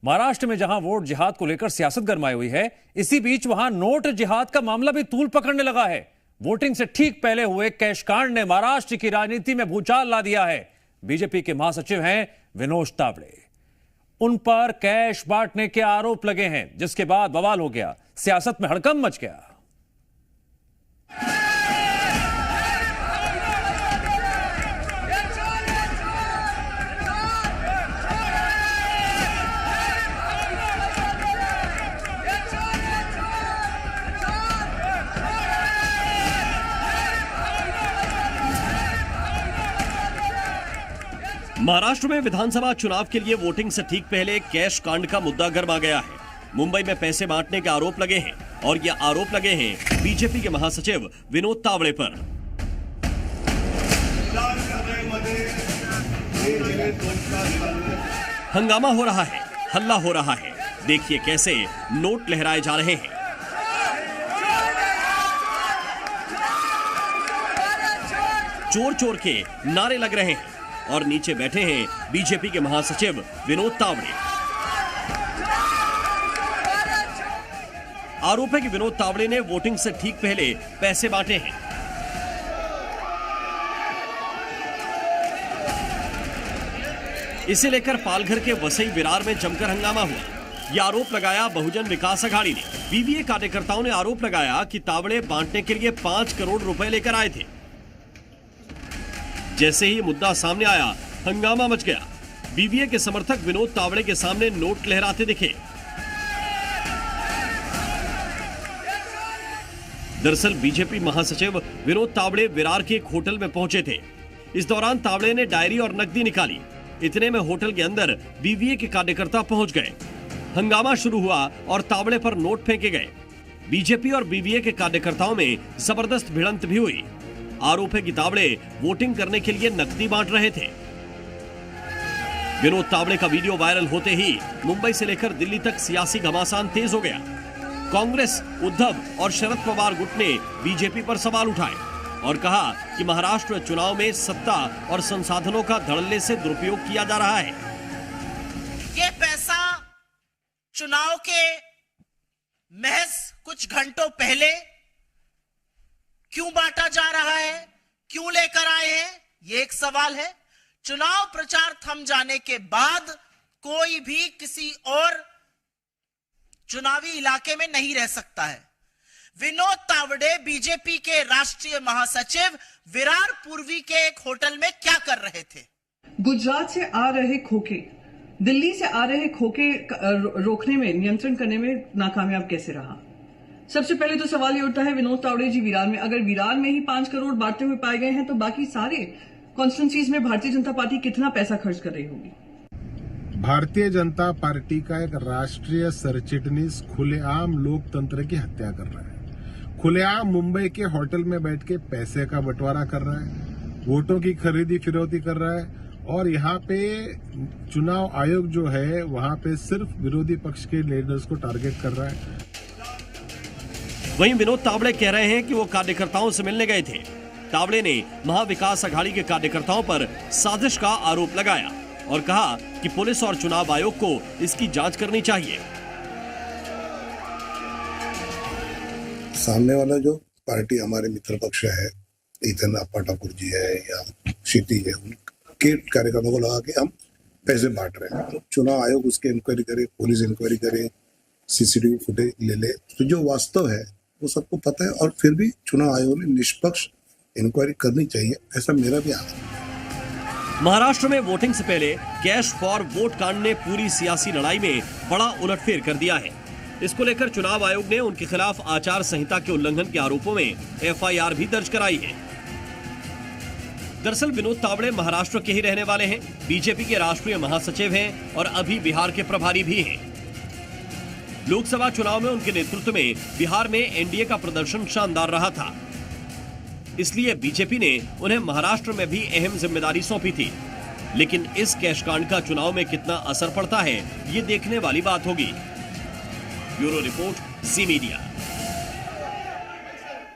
महाराष्ट्र में जहां वोट जिहाद को लेकर सियासत गरमाई हुई है, इसी बीच वहां नोट जिहाद का मामला भी तूल पकड़ने लगा है। वोटिंग से ठीक पहले हुए कैश कांड ने महाराष्ट्र की राजनीति में भूचाल ला दिया है। बीजेपी के महासचिव हैं विनोद तावड़े, उन पर कैश बांटने के आरोप लगे हैं, जिसके बाद बवाल हो गया, सियासत में हड़कंप मच गया। महाराष्ट्र में विधानसभा चुनाव के लिए वोटिंग से ठीक पहले कैश कांड का मुद्दा गर्मा गया है। मुंबई में पैसे बांटने के आरोप लगे हैं और ये आरोप लगे हैं बीजेपी के महासचिव विनोद तावड़े पर। हंगामा हो रहा है, हल्ला हो रहा है। देखिए कैसे नोट लहराए जा रहे हैं। चोर चोर के नारे लग रहे हैं और नीचे बैठे हैं बीजेपी के महासचिव विनोद तावड़े। आरोप है कि विनोद तावड़े ने वोटिंग से ठीक पहले पैसे बांटे हैं। इसे लेकर पालघर के वसई विरार में जमकर हंगामा हुआ। यह आरोप लगाया बहुजन विकास अघाड़ी ने। बीवीए कार्यकर्ताओं ने आरोप लगाया कि तावड़े बांटने के लिए 5 करोड़ रुपए लेकर आए थे। जैसे ही मुद्दा सामने आया, हंगामा मच गया। बीवीए के समर्थक विनोद तावड़े के सामने नोट लहराते दिखे। दरअसल बीजेपी महासचिव विनोद तावड़े विरार के एक होटल में पहुंचे थे। इस दौरान तावड़े ने डायरी और नकदी निकाली। इतने में होटल के अंदर बीवीए के कार्यकर्ता पहुंच गए। हंगामा शुरू हुआ और तावड़े पर नोट फेंके गए। बीजेपी और बीवीए के कार्यकर्ताओं में जबरदस्त भिड़ंत भी हुई। आरोप है कि तावड़े वोटिंग करने के लिए नकदी बांट रहे थे। विनोद तावड़े का वीडियो वायरल होते ही मुंबई से लेकर दिल्ली तक सियासी घमासान तेज हो गया। कांग्रेस, उद्धव और शरद पवार गुट ने बीजेपी पर सवाल उठाए और कहा कि महाराष्ट्र चुनाव में सत्ता और संसाधनों का धड़ल्ले से दुरुपयोग किया जा रहा है। ये पैसा चुनाव के महज कुछ घंटों पहले क्यों बांटा जा रहा है, क्यों लेकर आए हैं, ये एक सवाल है। चुनाव प्रचार थम जाने के बाद कोई भी किसी और चुनावी इलाके में नहीं रह सकता है। विनोद तावड़े बीजेपी के राष्ट्रीय महासचिव विरार पूर्वी के एक होटल में क्या कर रहे थे? गुजरात से आ रहे खोखे, दिल्ली से आ रहे खोखे रोकने में, नियंत्रण करने में नाकामयाब कैसे रहा? सबसे पहले तो सवाल ये उठता है, विनोद तावड़े जी विरार में, अगर विरार में ही 5 करोड़ बांटते हुए पाए गए हैं तो बाकी सारे कॉन्स्टिट्यूंसीज में भारतीय जनता पार्टी कितना पैसा खर्च कर रही होगी? भारतीय जनता पार्टी का एक राष्ट्रीय सरचिटनीस खुलेआम लोकतंत्र की हत्या कर रहा है। खुलेआम मुंबई के होटल में बैठ के पैसे का बंटवारा कर रहा है, वोटों की खरीदी फिरौती कर रहा है और यहाँ पे चुनाव आयोग जो है वहाँ पे सिर्फ विरोधी पक्ष के लीडर्स को टारगेट कर रहा है। वहीं विनोद तावड़े कह रहे हैं कि वो कार्यकर्ताओं से मिलने गए थे। तावड़े ने महाविकास अघाड़ी के कार्यकर्ताओं पर साजिश का आरोप लगाया और कहा कि पुलिस और चुनाव आयोग को इसकी जांच करनी चाहिए। सामने वाला जो पार्टी हमारे मित्र पक्ष है, इधर अप्पा ठाकुर जी है या क्षिति है, उनके कार्यकर्ताओं को लगा कि हम पैसे बांट रहे हैं। तो चुनाव आयोग उसके इंक्वायरी करे, पुलिस इंक्वायरी करे, सीसीटीवी फुटेज ले ले, तो जो वास्तव है वो सबको पता है और फिर भी चुनाव आयोग ने निष्पक्ष इंक्वायरी करनी चाहिए, ऐसा मेरा भी आग्रह है। महाराष्ट्र में वोटिंग से पहले कैश फॉर वोट कांड ने पूरी सियासी लड़ाई में बड़ा उलटफेर कर दिया है। इसको लेकर चुनाव आयोग ने उनके खिलाफ आचार संहिता के उल्लंघन के आरोपों में एफआईआर भी दर्ज कराई है। दरअसल विनोद तावड़े महाराष्ट्र के ही रहने वाले हैं, बीजेपी के राष्ट्रीय महासचिव हैं और अभी बिहार के प्रभारी भी हैं। लोकसभा चुनाव में उनके नेतृत्व में बिहार में एनडीए का प्रदर्शन शानदार रहा था, इसलिए बीजेपी ने उन्हें महाराष्ट्र में भी अहम जिम्मेदारी सौंपी थी। लेकिन इस कैश कांड का चुनाव में कितना असर पड़ता है, ये देखने वाली बात होगी। ब्यूरो रिपोर्ट, ज़ी मीडिया।